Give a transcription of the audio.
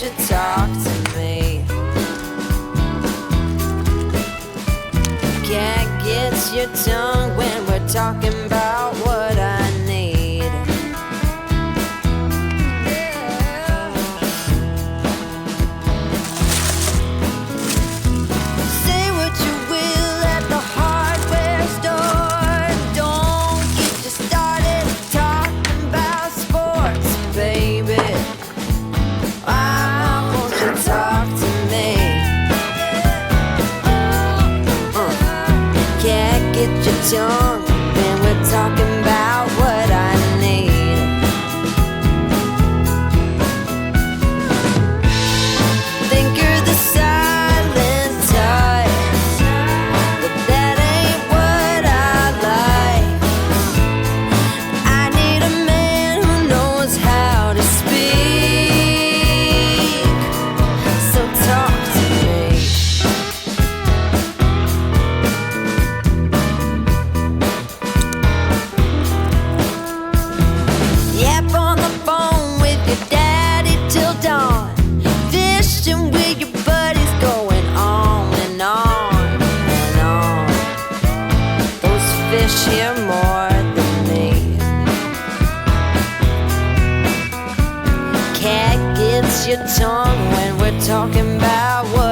you talk to me? Can't get your tongue when we're talking about what I need. Say what you will at the hardware store. Don't get you started talking about sports, baby. Why won't you talk to me? Can't get your tongue when we're talking about what I need. Think you're the silent type, but that ain't what I like. I need a man who knows how to speak. So talk to me. Yap on the phone with your daddy till dawn. Fishing with your buddies, going on and on and on. Those fish hear more than me. Cat gets your tongue when we're talking about what